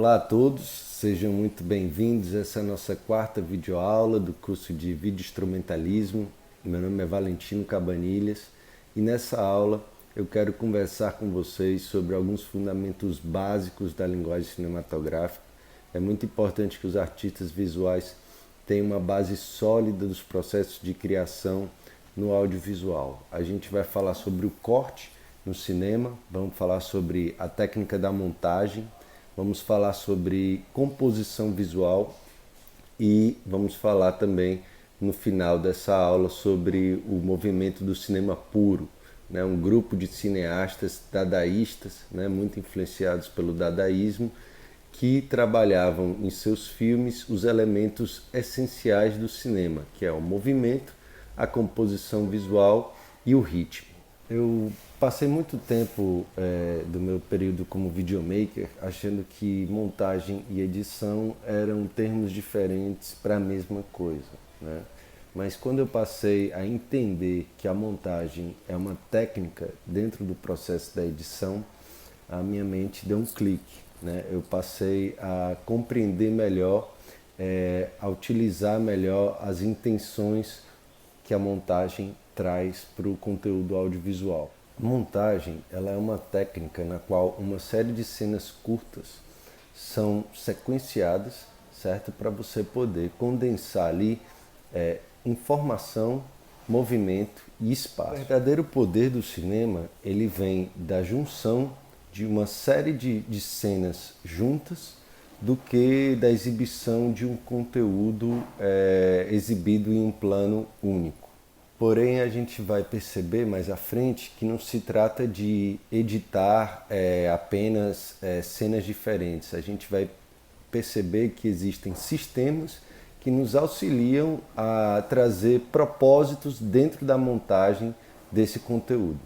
Olá a todos, sejam muito bem-vindos. Essa é a nossa quarta videoaula do curso de Vídeo Instrumentalismo. Meu nome é Valentino Cabanilhas e nessa aula eu quero conversar com vocês sobre alguns fundamentos básicos da linguagem cinematográfica. É muito importante que os artistas visuais tenham uma base sólida dos processos de criação no audiovisual. A gente vai falar sobre o corte no cinema, vamos falar sobre a técnica da montagem, vamos falar sobre composição visual e vamos falar também no final dessa aula sobre o movimento do cinema puro, né? Um grupo de cineastas dadaístas, né? Muito influenciados pelo dadaísmo, que trabalhavam em seus filmes os elementos essenciais do cinema, que é o movimento, a composição visual e o ritmo. Eu passei muito tempo do meu período como videomaker achando que montagem e edição eram termos diferentes para a mesma coisa, né? Mas quando eu passei a entender que a montagem é uma técnica dentro do processo da edição, a minha mente deu um clique, né? Eu passei a compreender melhor, a utilizar melhor as intenções que a montagem traz para o conteúdo audiovisual. Montagem, ela é uma técnica na qual uma série de cenas curtas são sequenciadas, certo? Para você poder condensar ali informação, movimento e espaço. O verdadeiro poder do cinema, ele vem da junção de uma série de cenas juntas do que da exibição de um conteúdo exibido em um plano único. Porém, a gente vai perceber mais à frente que não se trata de editar apenas cenas diferentes. A gente vai perceber que existem sistemas que nos auxiliam a trazer propósitos dentro da montagem desse conteúdo.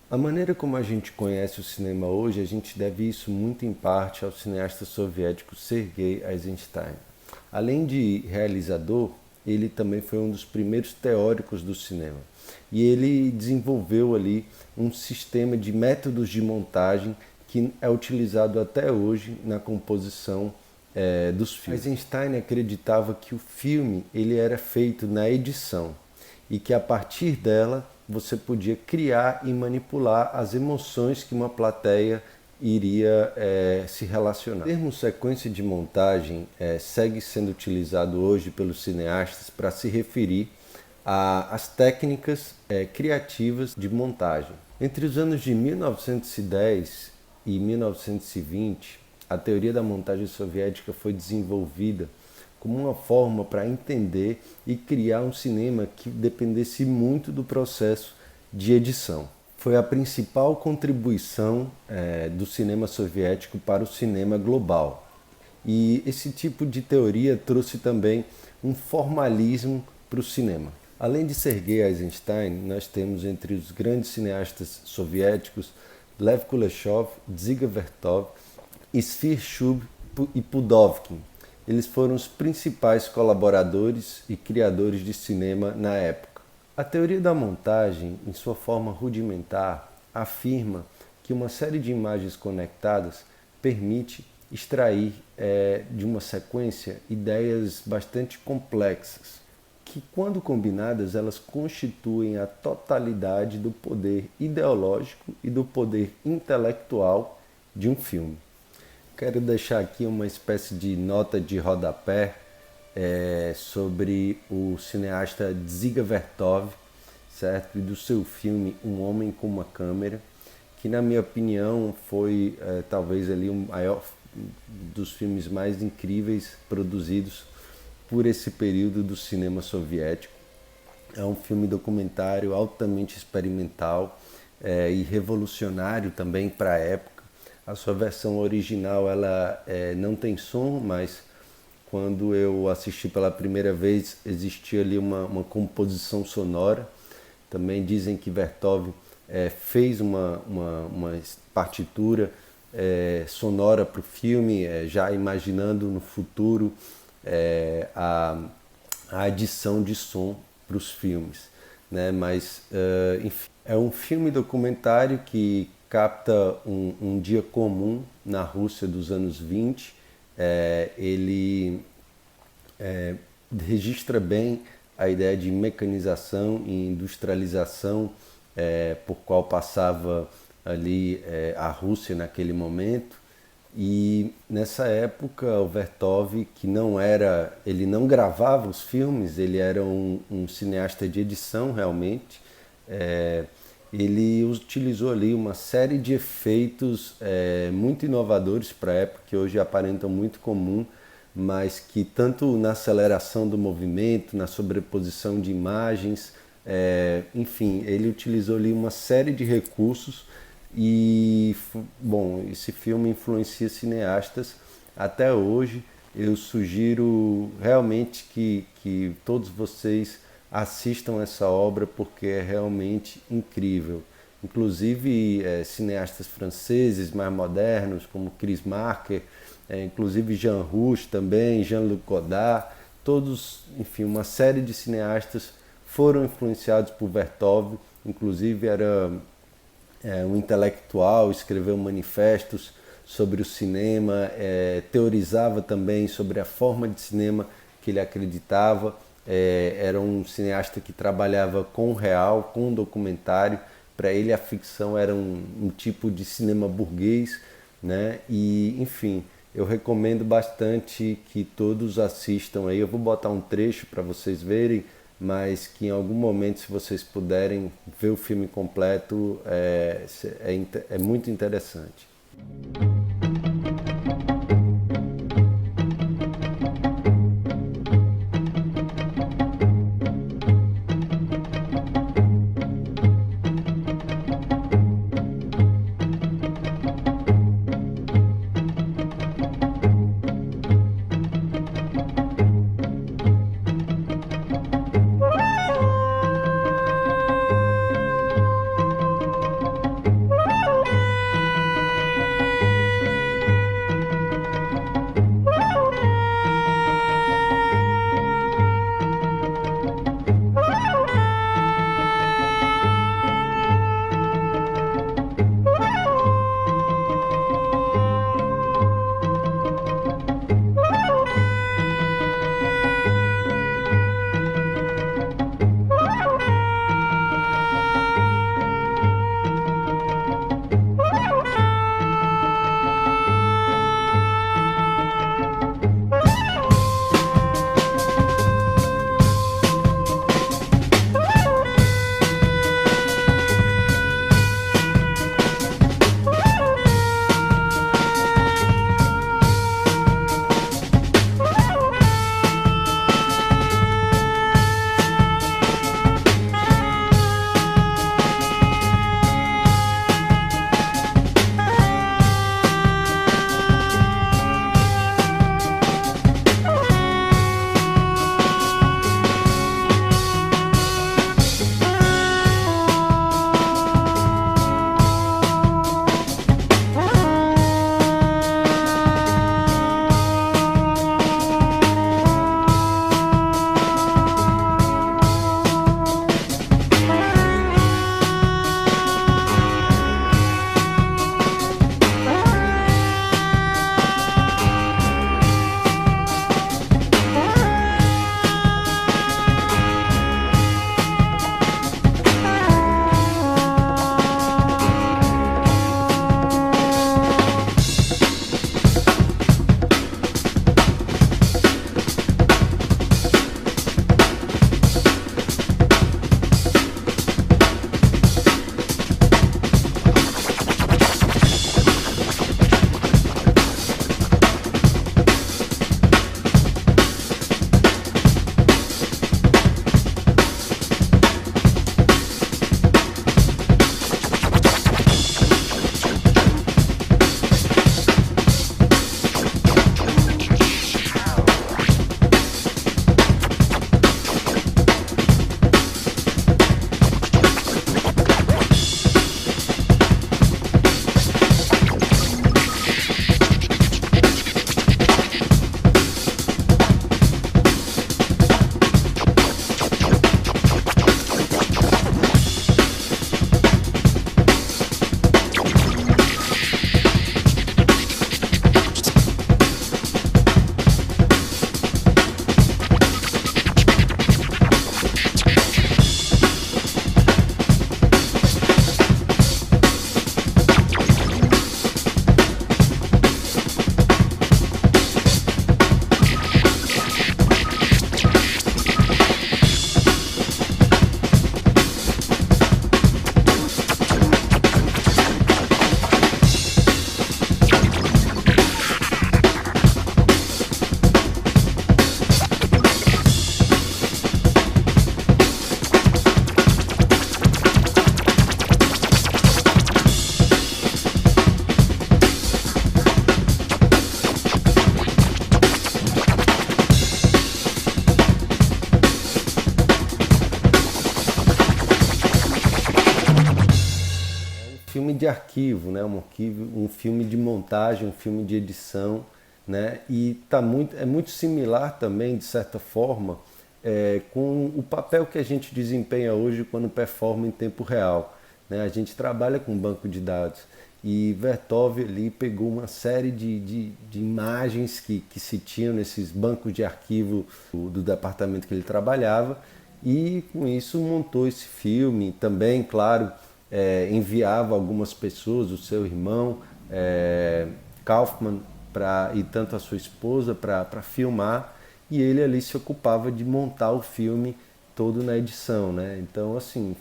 A maneira como a gente conhece o cinema hoje, a gente deve isso muito em parte ao cineasta soviético Sergei Eisenstein. Além de realizador, ele também foi um dos primeiros teóricos do cinema. E ele desenvolveu ali um sistema de métodos de montagem que é utilizado até hoje na composição dos filmes. Eisenstein acreditava que o filme ele era feito na edição e que a partir dela você podia criar e manipular as emoções que uma plateia iria se relacionar. O termo sequência de montagem segue sendo utilizado hoje pelos cineastas para se referir às técnicas criativas de montagem. Entre os anos de 1910 e 1920, a teoria da montagem soviética foi desenvolvida como uma forma para entender e criar um cinema que dependesse muito do processo de edição. Foi a principal contribuição do cinema soviético para o cinema global. E esse tipo de teoria trouxe também um formalismo para o cinema. Além de Sergei Eisenstein, nós temos entre os grandes cineastas soviéticos Lev Kuleshov, Dziga Vertov, Sfir Shub e Pudovkin. Eles foram os principais colaboradores e criadores de cinema na época. A teoria da montagem, em sua forma rudimentar, afirma que uma série de imagens conectadas permite extrair de uma sequência ideias bastante complexas, que quando combinadas elas constituem a totalidade do poder ideológico e do poder intelectual de um filme. Quero deixar aqui uma espécie de nota de rodapé sobre o cineasta Dziga Vertov, certo? E do seu filme Um Homem com uma Câmera, que na minha opinião foi talvez ali o maior dos filmes mais incríveis produzidos por esse período do cinema soviético. É um filme documentário altamente experimental e revolucionário também para a época. A sua versão original ela não tem som, mas quando eu assisti pela primeira vez existia ali uma composição sonora. Também dizem que Vertov fez uma partitura sonora para o filme, já imaginando no futuro a adição de som para os filmes, né? Mas enfim, é um filme documentário que capta um dia comum na Rússia dos anos 20 ele registra bem a ideia de mecanização e industrialização por qual passava ali a Rússia naquele momento. E nessa época o Vertov, que ele não gravava os filmes, ele era um cineasta de edição realmente. Ele utilizou ali uma série de efeitos muito inovadores para a época, que hoje aparentam muito comum, mas que tanto na aceleração do movimento, na sobreposição de imagens, enfim, ele utilizou ali uma série de recursos e, bom, esse filme influencia cineastas até hoje. Eu sugiro realmente que todos vocês assistam essa obra porque é realmente incrível. Inclusive cineastas franceses mais modernos como Chris Marker, inclusive Jean Rouch também, Jean-Luc Godard, todos, enfim, uma série de cineastas foram influenciados por Vertov. Inclusive era um intelectual, escreveu manifestos sobre o cinema, teorizava também sobre a forma de cinema que ele acreditava. Era um cineasta que trabalhava com o real, com o documentário. Para ele a ficção era um tipo de cinema burguês, né? E, enfim, eu recomendo bastante que todos assistam aí. Eu vou botar um trecho para vocês verem, mas que em algum momento, se vocês puderem ver o filme completo, é muito interessante. filme de arquivo, né? Um filme de montagem, um filme de edição, né? E é muito similar também, de certa forma, com o papel que a gente desempenha hoje quando performa em tempo real, né? A gente trabalha com banco de dados e Vertov ali pegou uma série de imagens que se tinham nesses bancos de arquivo do departamento que ele trabalhava e com isso montou esse filme. Também, claro, enviava algumas pessoas, o seu irmão Kaufman e tanto a sua esposa para filmar, e ele ali se ocupava de montar o filme todo na edição, né? Então, assim,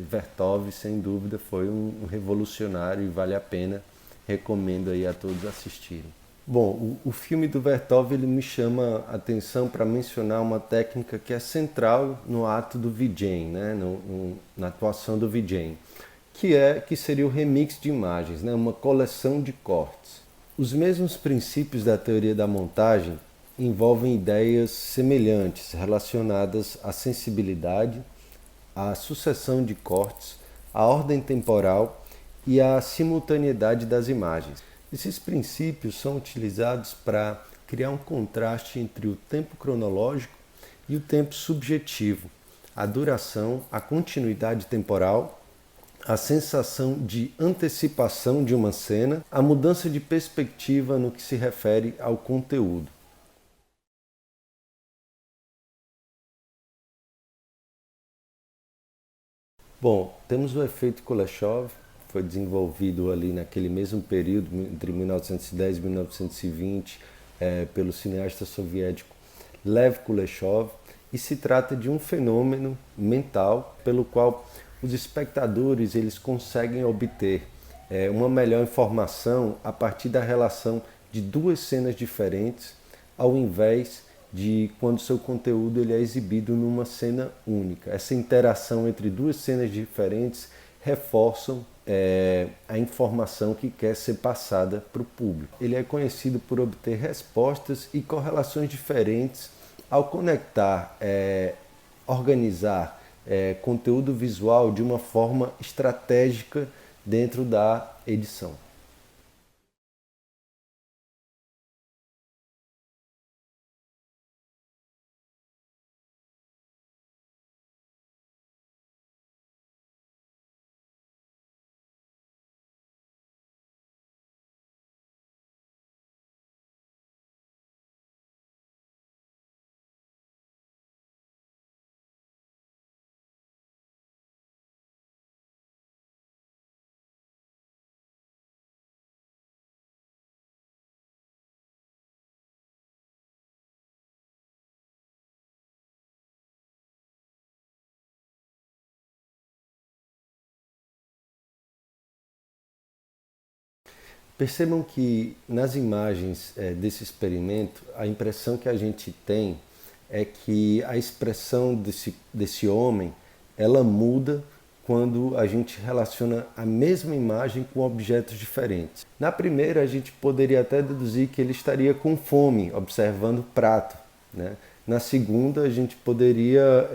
Vertov, sem dúvida, foi um revolucionário e vale a pena, recomendo aí a todos assistirem. Bom, o filme do Vertov, ele me chama a atenção para mencionar uma técnica que é central no ato do VJing, né? Na atuação do VJing, que seria o remix de imagens, né? Uma coleção de cortes. Os mesmos princípios da teoria da montagem envolvem ideias semelhantes relacionadas à sensibilidade, à sucessão de cortes, à ordem temporal e à simultaneidade das imagens. Esses princípios são utilizados para criar um contraste entre o tempo cronológico e o tempo subjetivo, a duração, a continuidade temporal, a sensação de antecipação de uma cena, a mudança de perspectiva no que se refere ao conteúdo. Bom, temos o efeito Kuleshov, foi desenvolvido ali naquele mesmo período, entre 1910 e 1920, pelo cineasta soviético Lev Kuleshov, e se trata de um fenômeno mental pelo qual os espectadores eles conseguem obter uma melhor informação a partir da relação de duas cenas diferentes, ao invés de quando seu conteúdo ele é exibido numa cena única. Essa interação entre duas cenas diferentes reforçam a informação que quer ser passada para o público. Ele é conhecido por obter respostas e correlações diferentes ao conectar, organizar conteúdo visual de uma forma estratégica dentro da edição. Percebam que nas imagens desse experimento, a impressão que a gente tem é que a expressão desse homem, ela muda quando a gente relaciona a mesma imagem com objetos diferentes. Na primeira, a gente poderia até deduzir que ele estaria com fome, observando o prato, né? Na segunda, a gente poderia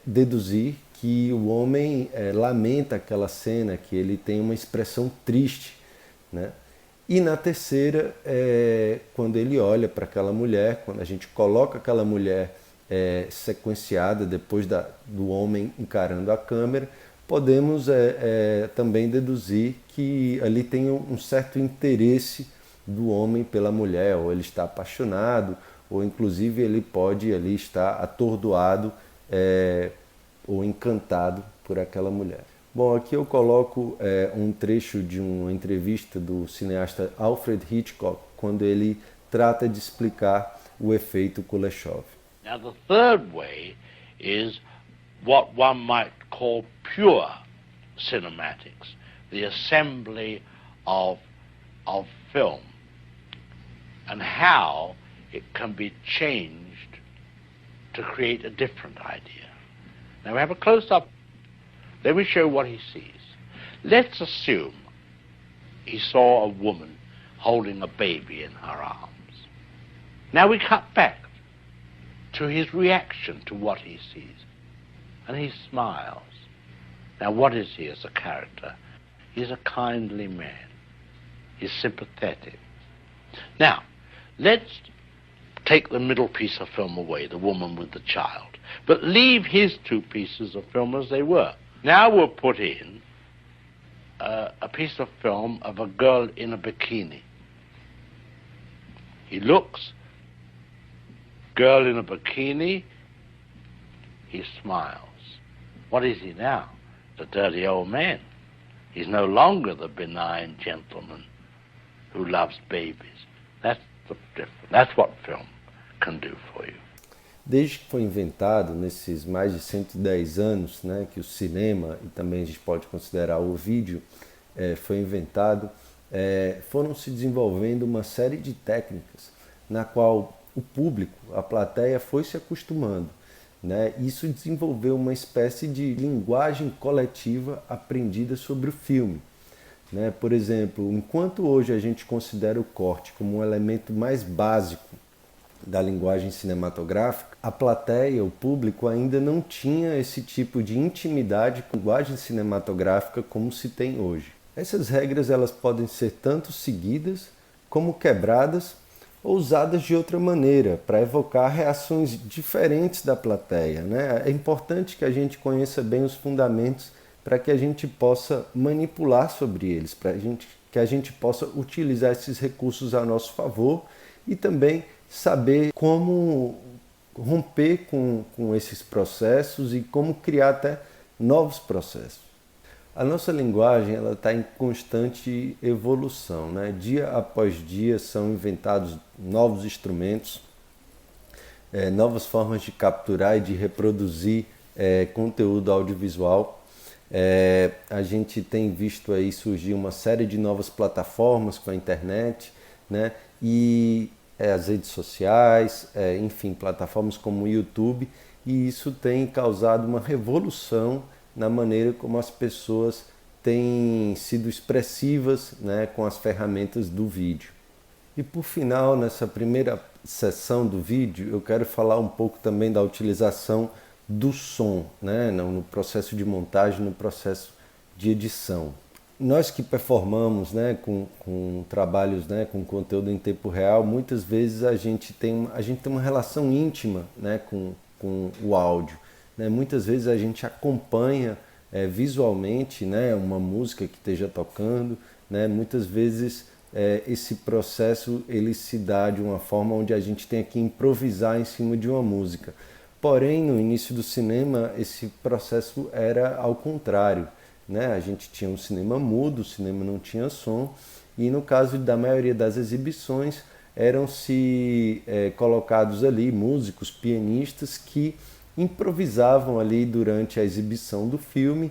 deduzir que o homem lamenta aquela cena, que ele tem uma expressão triste, né? E na terceira, quando ele olha para aquela mulher, quando a gente coloca aquela mulher sequenciada depois do homem encarando a câmera, podemos também deduzir que ali tem um certo interesse do homem pela mulher, ou ele está apaixonado, ou inclusive ele pode ali estar atordoado ou encantado por aquela mulher. Bom, aqui eu coloco um trecho de uma entrevista do cineasta Alfred Hitchcock, quando ele trata de explicar o efeito Kuleshov. Now the third way is what one might call pure cinematics, the assembly of film, and how it can be changed to create a different idea. Now we have a close-up. Let me show what he sees. Let's assume he saw a woman holding a baby in her arms. Now we cut back to his reaction to what he sees. And he smiles. Now, what is he as a character? He's a kindly man. He's sympathetic. Now, let's take the middle piece of film away, the woman with the child, but leave his two pieces of film as they were. Now we'll put in a piece of film of a girl in a bikini. He looks, girl in a bikini, he smiles. What is he now? The dirty old man. He's no longer the benign gentleman who loves babies. That's the difference. That's what film can do for you. Desde que foi inventado, nesses mais de 110 anos, né, que o cinema, e também a gente pode considerar o vídeo, foi inventado, foram se desenvolvendo uma série de técnicas na qual o público, a plateia, foi se acostumando. Né? Isso desenvolveu uma espécie de linguagem coletiva aprendida sobre o filme. Né? Por exemplo, enquanto hoje a gente considera o corte como um elemento mais básico da linguagem cinematográfica, a plateia, o público, ainda não tinha esse tipo de intimidade com a linguagem cinematográfica como se tem hoje. Essas regras elas podem ser tanto seguidas como quebradas ou usadas de outra maneira, para evocar reações diferentes da plateia. Né? É importante que a gente conheça bem os fundamentos para que a gente possa manipular sobre eles, que a gente possa utilizar esses recursos a nosso favor e também saber como romper com esses processos e como criar até novos processos. A nossa linguagem está em constante evolução, né? Dia após dia são inventados novos instrumentos, novas formas de capturar e de reproduzir conteúdo audiovisual. A gente tem visto aí surgir uma série de novas plataformas com a internet, né? E as redes sociais, enfim, plataformas como o YouTube, e isso tem causado uma revolução na maneira como as pessoas têm sido expressivas, né, com as ferramentas do vídeo. E por final, nessa primeira sessão do vídeo, eu quero falar um pouco também da utilização do som, né, no processo de montagem, no processo de edição. Nós que performamos, né, com trabalhos, né, com conteúdo em tempo real, muitas vezes a gente tem uma relação íntima, né, com o áudio. Né? Muitas vezes a gente acompanha visualmente, né, uma música que esteja tocando. Né? Muitas vezes esse processo ele se dá de uma forma onde a gente tem que improvisar em cima de uma música. Porém, no início do cinema, esse processo era ao contrário. Né? A gente tinha um cinema mudo, o cinema não tinha som, e no caso da maioria das exibições, eram-se colocados ali músicos, pianistas que improvisavam ali durante a exibição do filme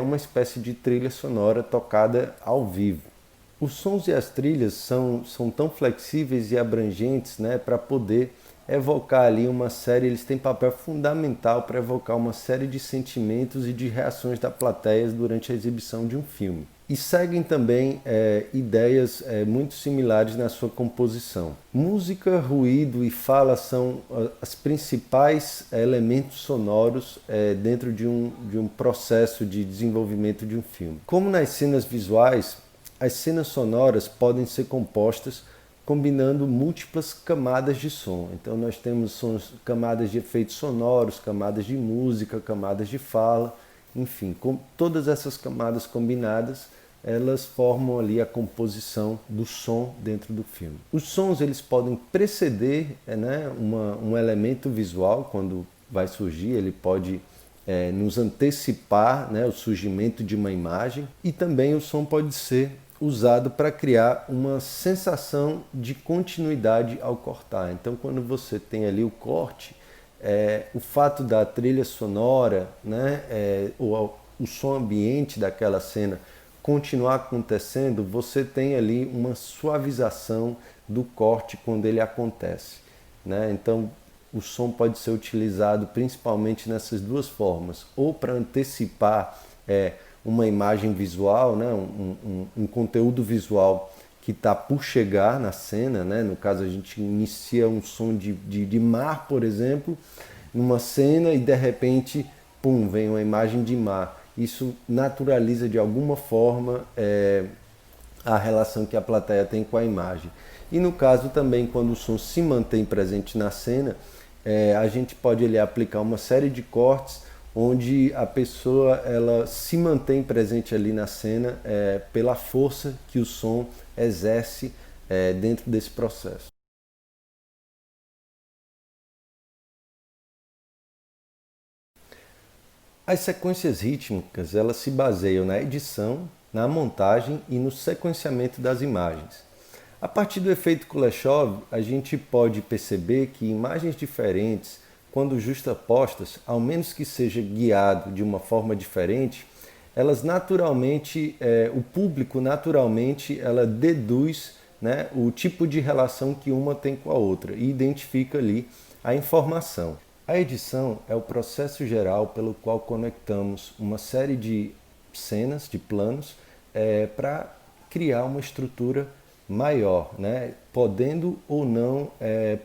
uma espécie de trilha sonora tocada ao vivo. Os sons e as trilhas são tão flexíveis e abrangentes, né, para poder evocar ali uma série, eles têm papel fundamental para evocar uma série de sentimentos e de reações da plateia durante a exibição de um filme. E seguem também ideias muito similares na sua composição. Música, ruído e fala são os principais elementos sonoros dentro de um processo de desenvolvimento de um filme. Como nas cenas visuais, as cenas sonoras podem ser compostas combinando múltiplas camadas de som. Então nós temos camadas de efeitos sonoros, camadas de música, camadas de fala, enfim, com todas essas camadas combinadas, elas formam ali a composição do som dentro do filme. Os sons eles podem preceder um elemento visual quando vai surgir, ele pode nos antecipar, né, o surgimento de uma imagem, e também o som pode ser usado para criar uma sensação de continuidade ao cortar. Então quando você tem ali o corte, o fato da trilha sonora, né, o som ambiente daquela cena continuar acontecendo, você tem ali uma suavização do corte quando ele acontece. Né? Então o som pode ser utilizado principalmente nessas duas formas, ou para antecipar uma imagem visual, né? um conteúdo visual que está por chegar na cena, né? No caso a gente inicia um som de mar, por exemplo, numa cena, e de repente, pum, vem uma imagem de mar. isso naturaliza de alguma forma a relação que a plateia tem com a imagem. E no caso também, quando o som se mantém presente na cena, a gente pode ali aplicar uma série de cortes onde a pessoa ela se mantém presente ali na cena pela força que o som exerce dentro desse processo. As sequências rítmicas elas se baseiam na edição, na montagem e no sequenciamento das imagens. A partir do efeito Kuleshov, a gente pode perceber que imagens diferentes, quando justapostas, ao menos que seja guiado de uma forma diferente, elas naturalmente, o público naturalmente, ela deduz, né, o tipo de relação que uma tem com a outra e identifica ali a informação. A edição é o processo geral pelo qual conectamos uma série de cenas, de planos, para criar uma estrutura maior, né? Podendo ou não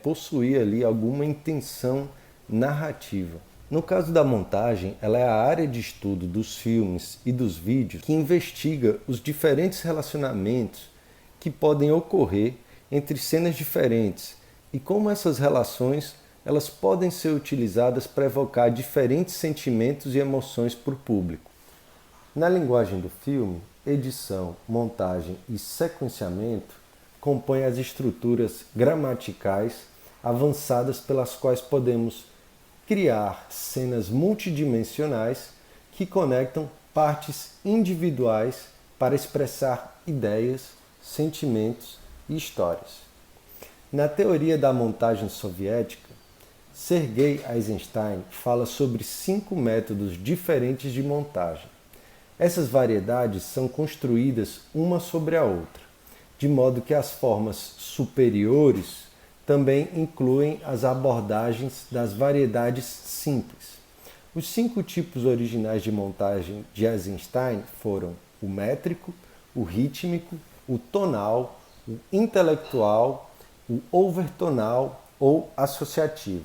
possuir ali alguma intenção narrativa. No caso da montagem, ela é a área de estudo dos filmes e dos vídeos que investiga os diferentes relacionamentos que podem ocorrer entre cenas diferentes e como essas relações elas podem ser utilizadas para evocar diferentes sentimentos e emoções para o público. Na linguagem do filme, edição, montagem e sequenciamento compõem as estruturas gramaticais avançadas pelas quais podemos criar cenas multidimensionais que conectam partes individuais para expressar ideias, sentimentos e histórias. Na teoria da montagem soviética, Sergei Eisenstein fala sobre 5 métodos diferentes de montagem. Essas variedades são construídas uma sobre a outra, de modo que as formas superiores também incluem as abordagens das variedades simples. Os 5 tipos originais de montagem de Eisenstein foram o métrico, o rítmico, o tonal, o intelectual, o overtonal ou associativo.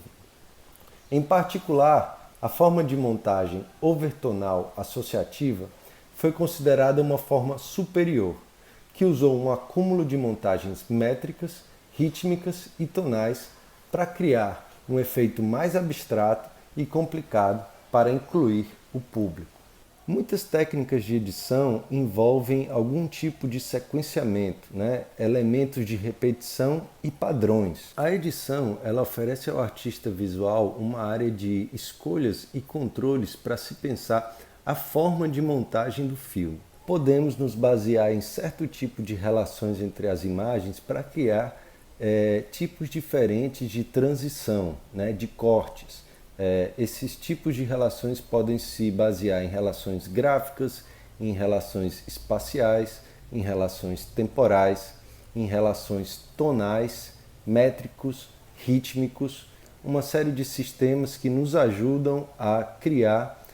Em particular, a forma de montagem overtonal associativa foi considerada uma forma superior, que usou um acúmulo de montagens métricas, rítmicas e tonais para criar um efeito mais abstrato e complicado para incluir o público. Muitas técnicas de edição envolvem algum tipo de sequenciamento, né? Elementos de repetição e padrões. A edição ela oferece ao artista visual uma área de escolhas e controles para se pensar a forma de montagem do filme. Podemos nos basear em certo tipo de relações entre as imagens para criar tipos diferentes de transição, né? De cortes. Esses tipos de relações podem se basear em relações gráficas, em relações espaciais, em relações temporais, em relações tonais, métricos, rítmicos, uma série de sistemas que nos ajudam a criar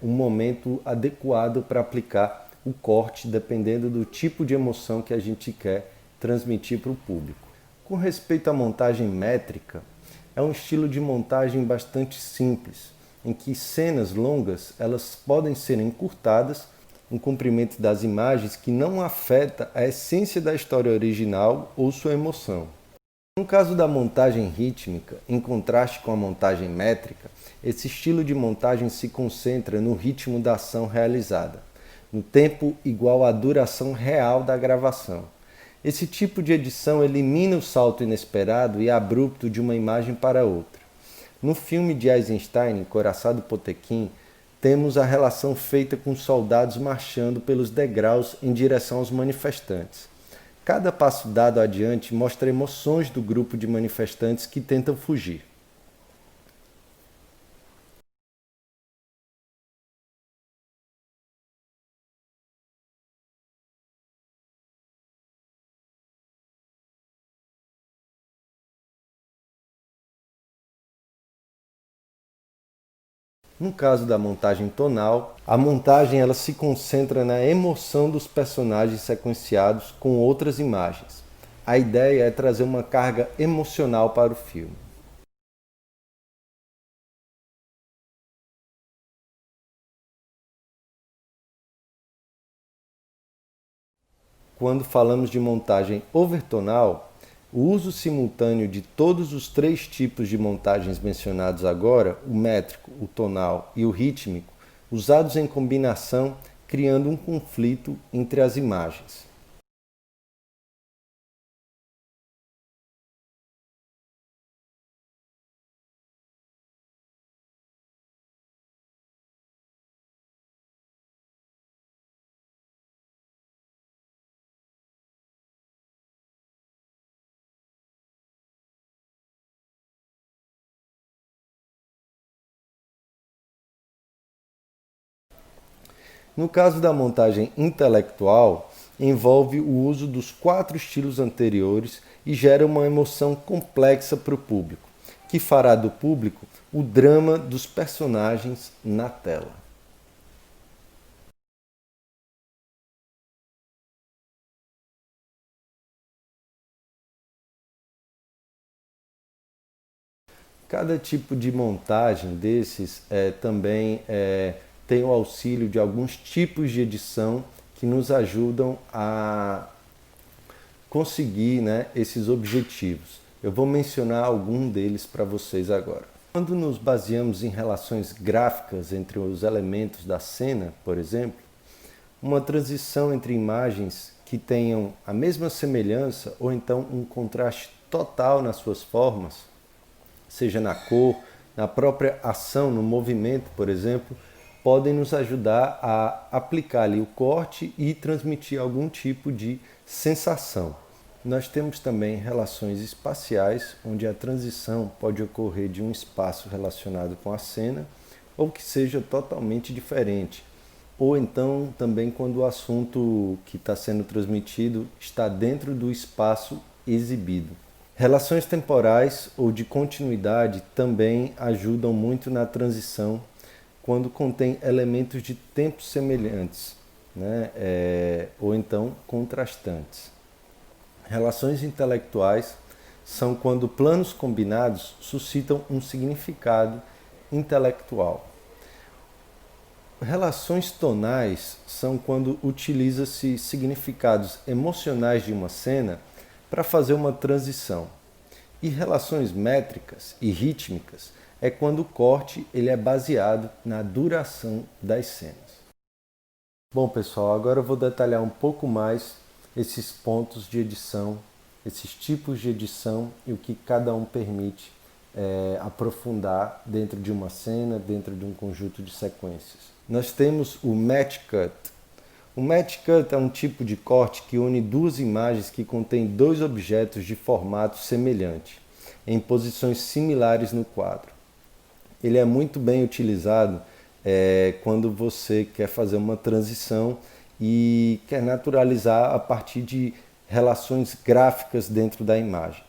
um momento adequado para aplicar o corte, dependendo do tipo de emoção que a gente quer transmitir para o público. Com respeito à montagem métrica, é um estilo de montagem bastante simples, em que cenas longas elas podem ser encurtadas, um comprimento das imagens que não afeta a essência da história original ou sua emoção. No caso da montagem rítmica, em contraste com a montagem métrica, esse estilo de montagem se concentra no ritmo da ação realizada, no tempo igual à duração real da gravação. Esse tipo de edição elimina o salto inesperado e abrupto de uma imagem para outra. No filme de Eisenstein, Coraçado Potemkin, temos a relação feita com soldados marchando pelos degraus em direção aos manifestantes. Cada passo dado adiante mostra emoções do grupo de manifestantes que tentam fugir. No caso da montagem tonal, a montagem ela se concentra na emoção dos personagens sequenciados com outras imagens. A ideia é trazer uma carga emocional para o filme. quando falamos de montagem overtonal, o uso simultâneo de todos os 3 tipos de montagens mencionados agora, o métrico, o tonal e o rítmico, usados em combinação, criando um conflito entre as imagens. No caso da montagem intelectual, envolve o uso dos 4 estilos anteriores e gera uma emoção complexa para o público, que fará do público o drama dos personagens na tela. Cada tipo de montagem desses também tem o auxílio de alguns tipos de edição que nos ajudam a conseguir, né, esses objetivos. Eu vou mencionar algum deles para vocês agora. Quando nos baseamos em relações gráficas entre os elementos da cena, por exemplo, uma transição entre imagens que tenham a mesma semelhança ou então um contraste total nas suas formas, seja na cor, na própria ação, no movimento, por exemplo, podem nos ajudar a aplicar ali o corte e transmitir algum tipo de sensação. Nós temos também relações espaciais, onde a transição pode ocorrer de um espaço relacionado com a cena ou que seja totalmente diferente. Ou então também quando o assunto que está sendo transmitido está dentro do espaço exibido. Relações temporais ou de continuidade também ajudam muito na transição quando contém elementos de tempo semelhantes, né? Ou então contrastantes. Relações intelectuais são quando planos combinados suscitam um significado intelectual. Relações tonais são quando utiliza-se significados emocionais de uma cena para fazer uma transição. E relações métricas e rítmicas é quando o corte ele é baseado na duração das cenas. Bom, pessoal, agora eu vou detalhar um pouco mais esses pontos de edição, esses tipos de edição e o que cada um permite aprofundar dentro de uma cena, dentro de um conjunto de sequências. Nós temos o match cut. O match cut é um tipo de corte que une 2 imagens que contêm 2 objetos de formato semelhante, em posições similares no quadro. Ele é muito bem utilizado quando você quer fazer uma transição e quer naturalizar a partir de relações gráficas dentro da imagem.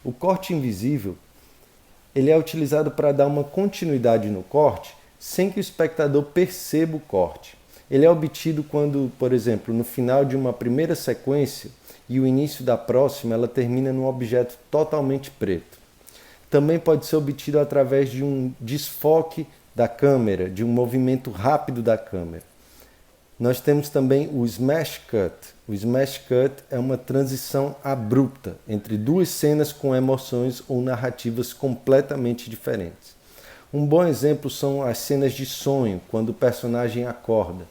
O corte invisível ele é utilizado para dar uma continuidade no corte sem que o espectador perceba o corte. Ele é obtido quando, por exemplo, no final de uma primeira sequência e o início da próxima, ela termina num objeto totalmente preto. Também pode ser obtido através de um desfoque da câmera, de um movimento rápido da câmera. Nós temos também o smash cut. O smash cut é uma transição abrupta entre 2 cenas com emoções ou narrativas completamente diferentes. Um bom exemplo são as cenas de sonho, quando o personagem acorda.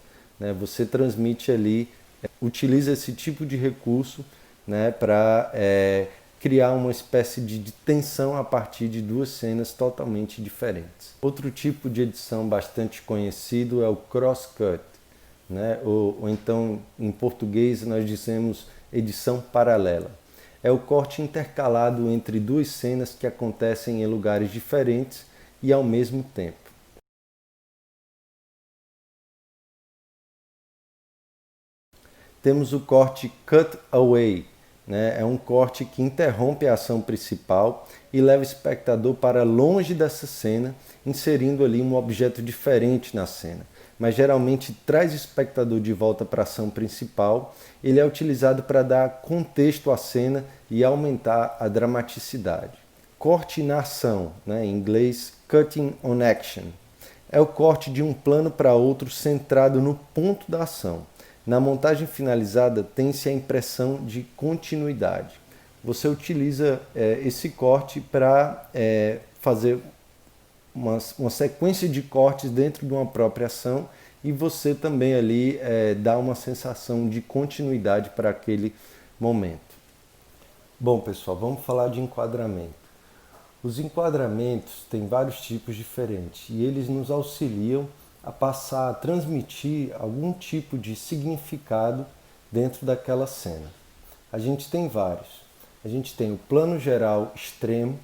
Você transmite ali, utiliza esse tipo de recurso, né, para criar uma espécie de tensão a partir de 2 cenas totalmente diferentes. Outro tipo de edição bastante conhecido é o cross-cut, né, ou então em português nós dizemos edição paralela. É o corte intercalado entre 2 cenas que acontecem em lugares diferentes e ao mesmo tempo. Temos o corte cut away, né? É um corte que interrompe a ação principal e leva o espectador para longe dessa cena, inserindo ali um objeto diferente na cena, mas geralmente traz o espectador de volta para a ação principal. Ele é utilizado para dar contexto à cena e aumentar a dramaticidade. Corte na ação, né? Em inglês cutting on action, é o corte de um plano para outro centrado no ponto da ação. Na montagem finalizada, tem-se a impressão de continuidade. Você utiliza esse corte para fazer uma sequência de cortes dentro de uma própria ação e você também ali dá uma sensação de continuidade para aquele momento. Bom, pessoal, vamos falar de enquadramento. Os enquadramentos têm vários tipos diferentes e eles nos auxiliam a passar, a transmitir algum tipo de significado dentro daquela cena. A gente tem vários. A gente tem o plano geral extremo,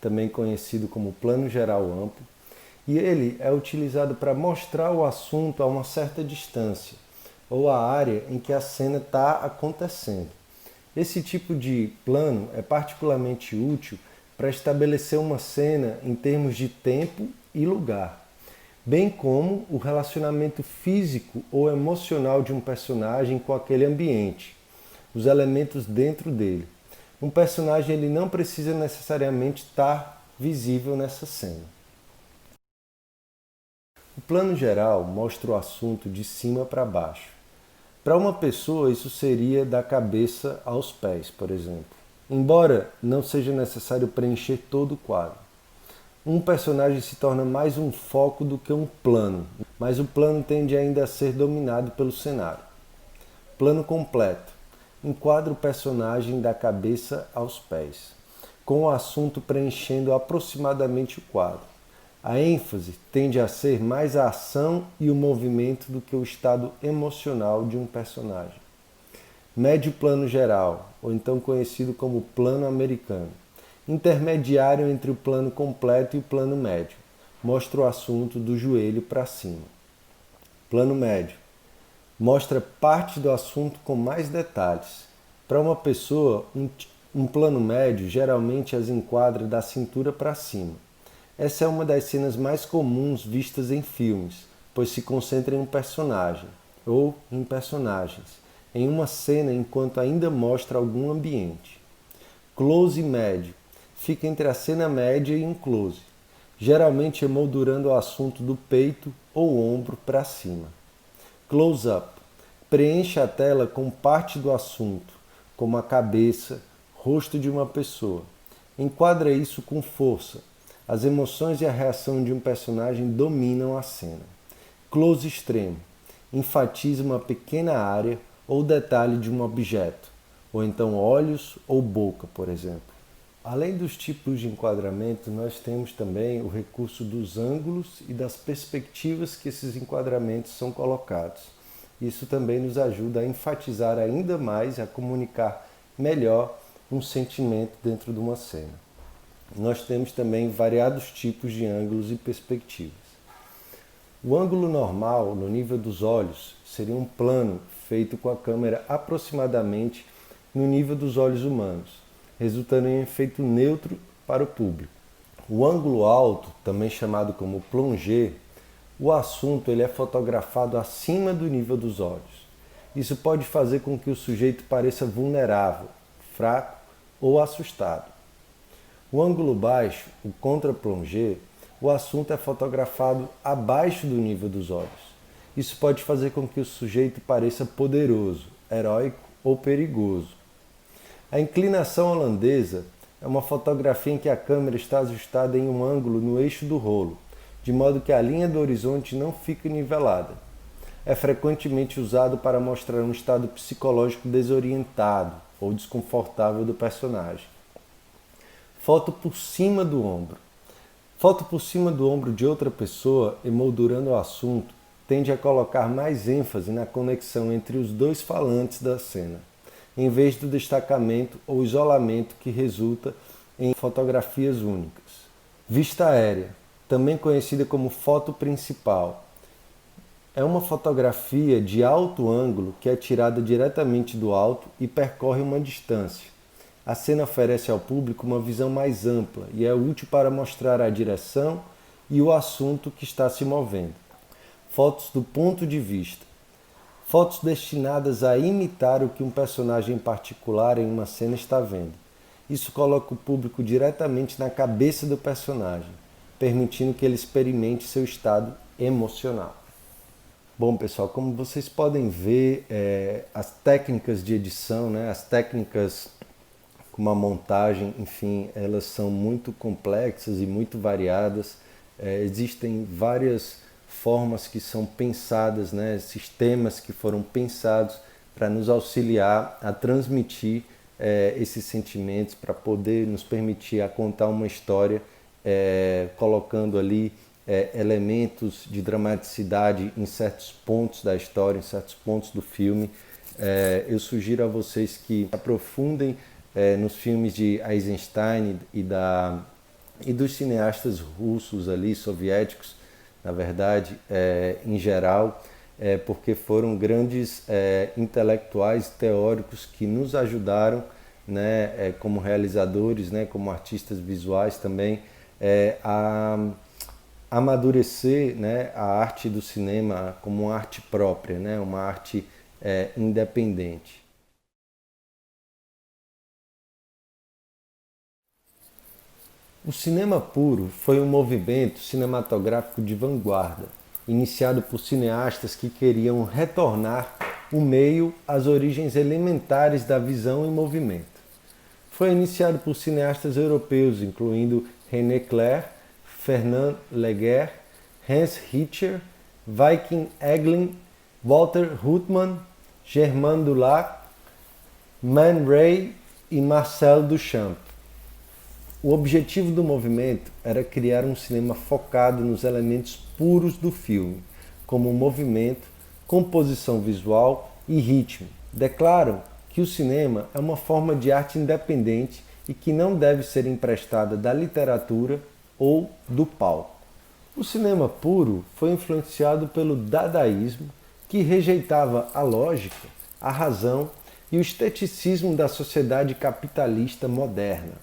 também conhecido como plano geral amplo, e ele é utilizado para mostrar o assunto a uma certa distância, ou a área em que a cena está acontecendo. Esse tipo de plano é particularmente útil para estabelecer uma cena em termos de tempo e lugar, bem como o relacionamento físico ou emocional de um personagem com aquele ambiente, os elementos dentro dele. Um personagem ele não precisa necessariamente estar visível nessa cena. O plano geral mostra o assunto de cima para baixo. Para uma pessoa, isso seria da cabeça aos pés, por exemplo. Embora não seja necessário preencher todo o quadro. Um personagem se torna mais um foco do que um plano, mas o plano tende ainda a ser dominado pelo cenário. Plano completo. Enquadra o personagem da cabeça aos pés, com o assunto preenchendo aproximadamente o quadro. A ênfase tende a ser mais a ação e o movimento do que o estado emocional de um personagem. Médio plano geral, ou então conhecido como plano americano. Intermediário entre o plano completo e o plano médio. Mostra o assunto do joelho para cima. Plano médio. Mostra parte do assunto com mais detalhes. Para uma pessoa, um plano médio geralmente as enquadra da cintura para cima. Essa é uma das cenas mais comuns vistas em filmes, pois se concentra em um personagem, ou em personagens, em uma cena enquanto ainda mostra algum ambiente. Close médio. Fica entre a cena média e um close, geralmente emoldurando o assunto do peito ou ombro para cima. Close-up. Preenche a tela com parte do assunto, como a cabeça, rosto de uma pessoa. Enquadra isso com força. As emoções e a reação de um personagem dominam a cena. Close extremo. Enfatiza uma pequena área ou detalhe de um objeto, ou então olhos ou boca, por exemplo. Além dos tipos de enquadramento, nós temos também o recurso dos ângulos e das perspectivas que esses enquadramentos são colocados. Isso também nos ajuda a enfatizar ainda mais, a comunicar melhor um sentimento dentro de uma cena. Nós temos também variados tipos de ângulos e perspectivas. O ângulo normal, no nível dos olhos, seria um plano feito com a câmera aproximadamente no nível dos olhos humanos, resultando em um efeito neutro para o público. O ângulo alto, também chamado como plongé, o assunto ele é fotografado acima do nível dos olhos. Isso pode fazer com que o sujeito pareça vulnerável, fraco ou assustado. O ângulo baixo, o contra-plongé, o assunto é fotografado abaixo do nível dos olhos. Isso pode fazer com que o sujeito pareça poderoso, heróico ou perigoso. A inclinação holandesa é uma fotografia em que a câmera está ajustada em um ângulo no eixo do rolo, de modo que a linha do horizonte não fica nivelada. É frequentemente usado para mostrar um estado psicológico desorientado ou desconfortável do personagem. Foto por cima do ombro. Foto por cima do ombro de outra pessoa, emoldurando o assunto, tende a colocar mais ênfase na conexão entre os dois falantes da cena, em vez do destacamento ou isolamento que resulta em fotografias únicas. Vista aérea, também conhecida como foto principal, é uma fotografia de alto ângulo que é tirada diretamente do alto e percorre uma distância. A cena oferece ao público uma visão mais ampla e é útil para mostrar a direção e o assunto que está se movendo. Fotos do ponto de vista. Fotos destinadas a imitar o que um personagem em particular em uma cena está vendo. Isso coloca o público diretamente na cabeça do personagem, permitindo que ele experimente seu estado emocional. Bom, pessoal, como vocês podem ver, as técnicas de edição, né, as técnicas como a montagem, enfim, elas são muito complexas e muito variadas. Existem várias formas que são pensadas, né, sistemas que foram pensados para nos auxiliar a transmitir esses sentimentos, para poder nos permitir a contar uma história, colocando ali elementos de dramaticidade em certos pontos da história, em certos pontos do filme. Eu sugiro a vocês que aprofundem nos filmes de Eisenstein e dos cineastas russos ali, soviéticos, na verdade, em geral, porque foram grandes intelectuais teóricos que nos ajudaram, né, como realizadores, né, como artistas visuais também, a amadurecer, né, a arte do cinema como uma arte própria, né, uma arte independente. O cinema puro foi um movimento cinematográfico de vanguarda, iniciado por cineastas que queriam retornar o meio às origens elementares da visão em movimento. Foi iniciado por cineastas europeus, incluindo René Clair, Fernand Léger, Hans Richter, Viking Eglin, Walter Ruttmann, Germain Dulac, Man Ray e Marcel Duchamp. O objetivo do movimento era criar um cinema focado nos elementos puros do filme, como movimento, composição visual e ritmo. Declaram que o cinema é uma forma de arte independente e que não deve ser emprestada da literatura ou do palco. O cinema puro foi influenciado pelo dadaísmo, que rejeitava a lógica, a razão e o esteticismo da sociedade capitalista moderna,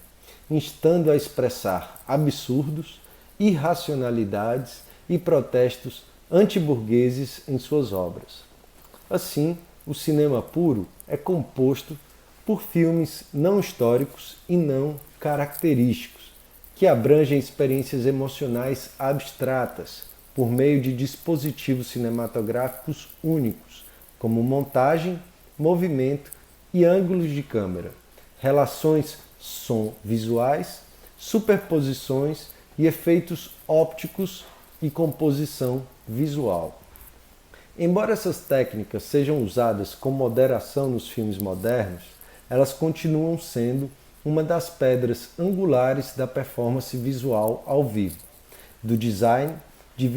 instando a expressar absurdos, irracionalidades e protestos antiburgueses em suas obras. Assim, o cinema puro é composto por filmes não históricos e não característicos, que abrangem experiências emocionais abstratas por meio de dispositivos cinematográficos únicos, como montagem, movimento e ângulos de câmera, relações som-visuais, superposições e efeitos ópticos e composição visual. Embora essas técnicas sejam usadas com moderação nos filmes modernos, elas continuam sendo uma das pedras angulares da performance visual ao vivo, do design de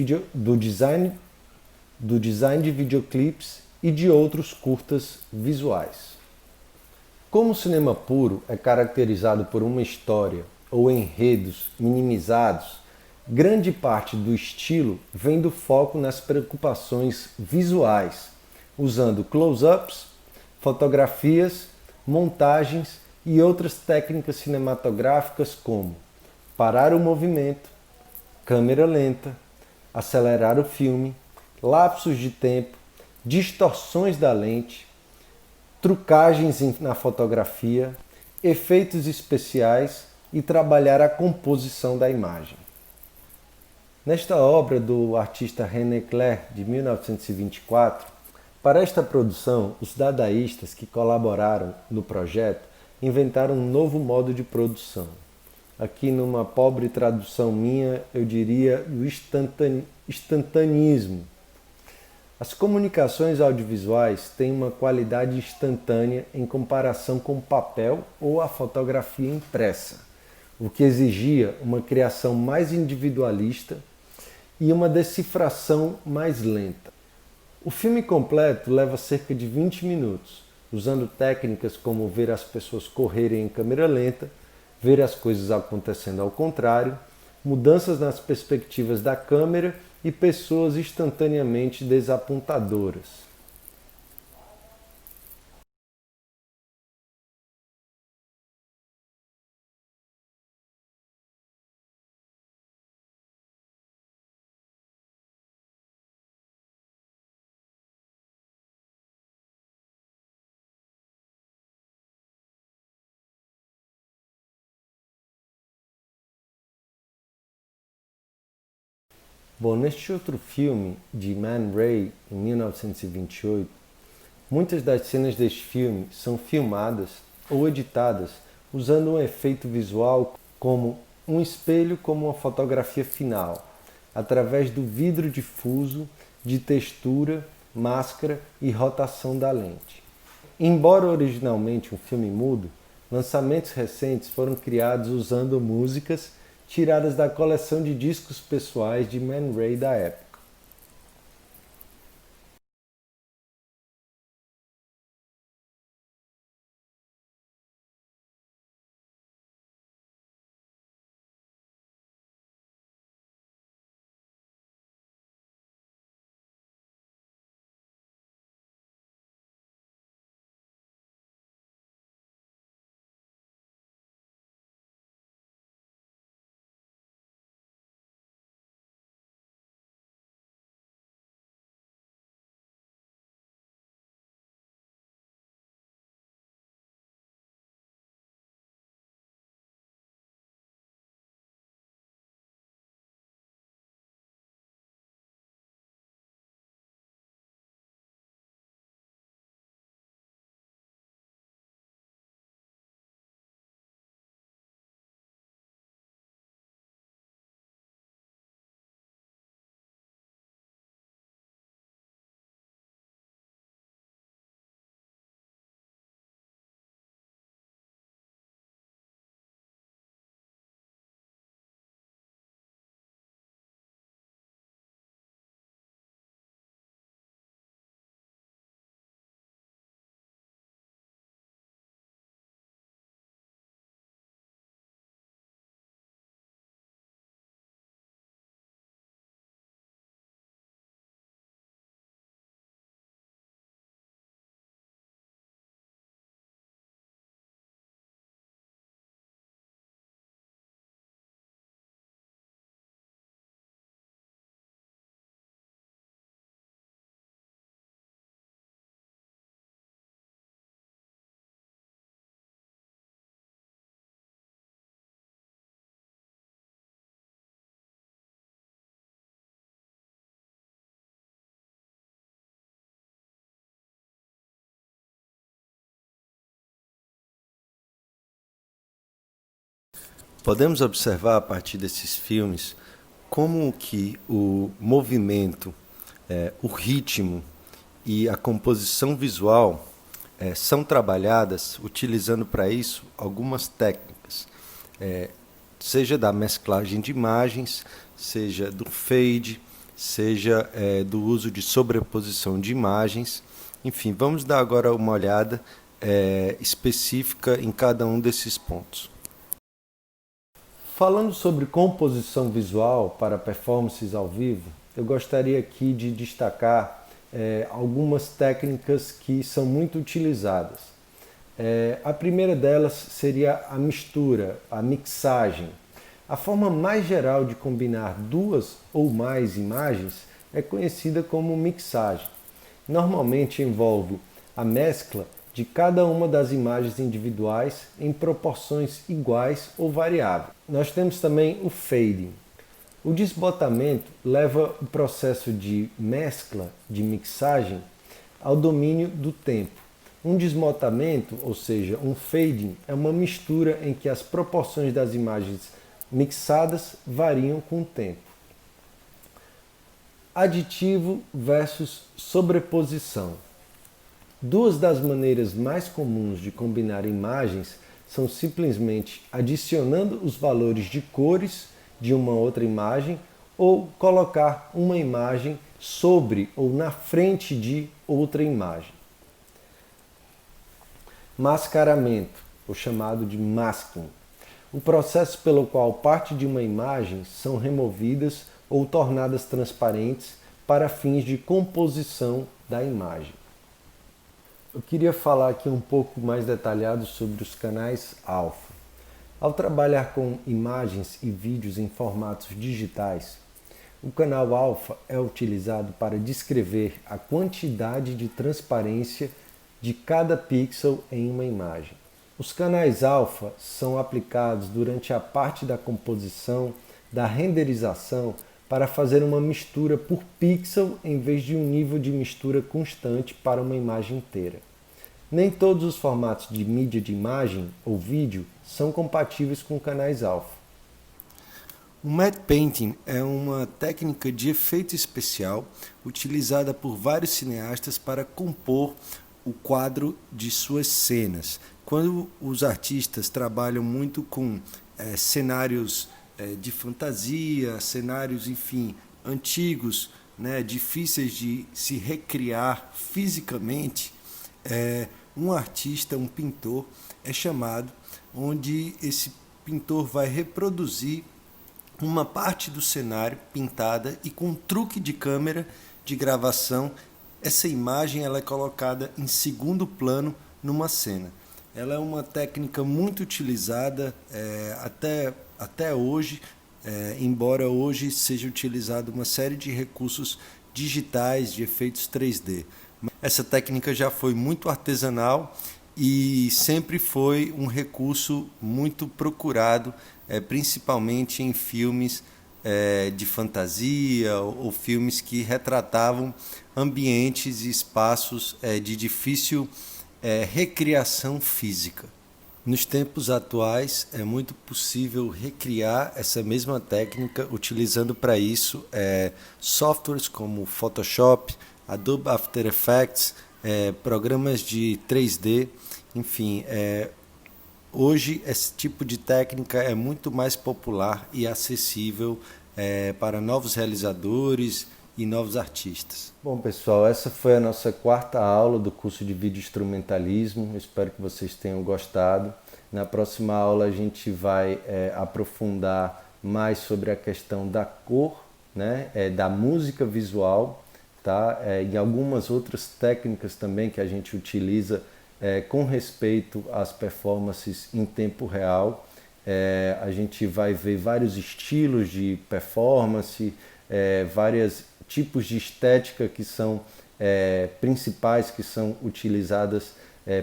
videoclipes e de outros curtas visuais. Como o cinema puro é caracterizado por uma história ou enredos minimizados, grande parte do estilo vem do foco nas preocupações visuais, usando close-ups, fotografias, montagens e outras técnicas cinematográficas como parar o movimento, câmera lenta, acelerar o filme, lapsos de tempo, distorções da lente, trucagens na fotografia, efeitos especiais e trabalhar a composição da imagem. Nesta obra do artista René Clair, de 1924, para esta produção, os dadaístas que colaboraram no projeto inventaram um novo modo de produção. Aqui, numa pobre tradução minha, eu diria o instantaneismo. As comunicações audiovisuais têm uma qualidade instantânea em comparação com o papel ou a fotografia impressa, o que exigia uma criação mais individualista e uma decifração mais lenta. O filme completo leva cerca de 20 minutos, usando técnicas como ver as pessoas correrem em câmera lenta, ver as coisas acontecendo ao contrário, mudanças nas perspectivas da câmera e pessoas instantaneamente desapontadoras. Bom, neste outro filme de Man Ray, em 1928, muitas das cenas deste filme são filmadas ou editadas usando um efeito visual como um espelho como uma fotografia final, através do vidro difuso, de textura, máscara e rotação da lente. Embora originalmente um filme mudo, lançamentos recentes foram criados usando músicas tiradas da coleção de discos pessoais de Man Ray da época. Podemos observar a partir desses filmes como que o movimento, o ritmo e a composição visual são trabalhadas utilizando para isso algumas técnicas, seja da mesclagem de imagens, seja do fade, seja do uso de sobreposição de imagens. Enfim, vamos dar agora uma olhada específica em cada um desses pontos. Falando sobre composição visual para performances ao vivo, eu gostaria aqui de destacar algumas técnicas que são muito utilizadas. A primeira delas seria a mistura, a mixagem. A forma mais geral de combinar duas ou mais imagens é conhecida como mixagem. Normalmente envolve a mescla de cada uma das imagens individuais em proporções iguais ou variáveis. Nós temos também o fading. O desbotamento leva o processo de mescla, de mixagem, ao domínio do tempo. Um desbotamento, ou seja, um fading, é uma mistura em que as proporções das imagens mixadas variam com o tempo. Aditivo versus sobreposição. Duas das maneiras mais comuns de combinar imagens são simplesmente adicionando os valores de cores de uma outra imagem ou colocar uma imagem sobre ou na frente de outra imagem. Mascaramento, o chamado de masking. O processo pelo qual parte de uma imagem são removidas ou tornadas transparentes para fins de composição da imagem. Eu queria falar aqui um pouco mais detalhado sobre os canais alfa. Ao trabalhar com imagens e vídeos em formatos digitais, o canal alfa é utilizado para descrever a quantidade de transparência de cada pixel em uma imagem. Os canais alfa são aplicados durante a parte da composição, da renderização, para fazer uma mistura por pixel em vez de um nível de mistura constante para uma imagem inteira. Nem todos os formatos de mídia de imagem ou vídeo são compatíveis com canais alfa. O matte painting é uma técnica de efeito especial utilizada por vários cineastas para compor o quadro de suas cenas. Quando os artistas trabalham muito com cenários de fantasia, cenários, enfim, antigos, né, difíceis de se recriar fisicamente, um artista, um pintor, é chamado, onde esse pintor vai reproduzir uma parte do cenário pintada e com um truque de câmera de gravação, essa imagem ela é colocada em segundo plano numa cena. Ela é uma técnica muito utilizada até hoje, embora hoje seja utilizada uma série de recursos digitais de efeitos 3D. Essa técnica já foi muito artesanal e sempre foi um recurso muito procurado, principalmente em filmes de fantasia ou filmes que retratavam ambientes e espaços de difícil recriação física. Nos tempos atuais é muito possível recriar essa mesma técnica utilizando para isso softwares como Photoshop, Adobe After Effects, programas de 3D, enfim, hoje esse tipo de técnica é muito mais popular e acessível para novos realizadores e novos artistas. Bom, pessoal, essa foi a nossa quarta aula do curso de Vídeo Instrumentalismo. Espero que vocês tenham gostado. Na próxima aula a gente vai aprofundar mais sobre a questão da cor, né, da música visual, tá? E algumas outras técnicas também que a gente utiliza com respeito às performances em tempo real. A gente vai ver vários estilos de performance, vários tipos de estética que são principais, que são utilizadas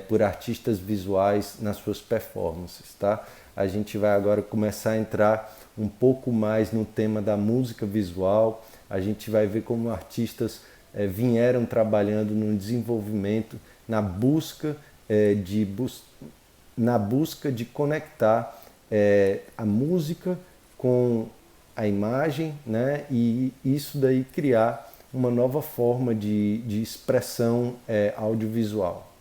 por artistas visuais nas suas performances, tá? A gente vai agora começar a entrar um pouco mais no tema da música visual. A gente vai ver como artistas vieram trabalhando no desenvolvimento, na busca de conectar a música com a imagem, né? E isso daí criar uma nova forma de expressão audiovisual.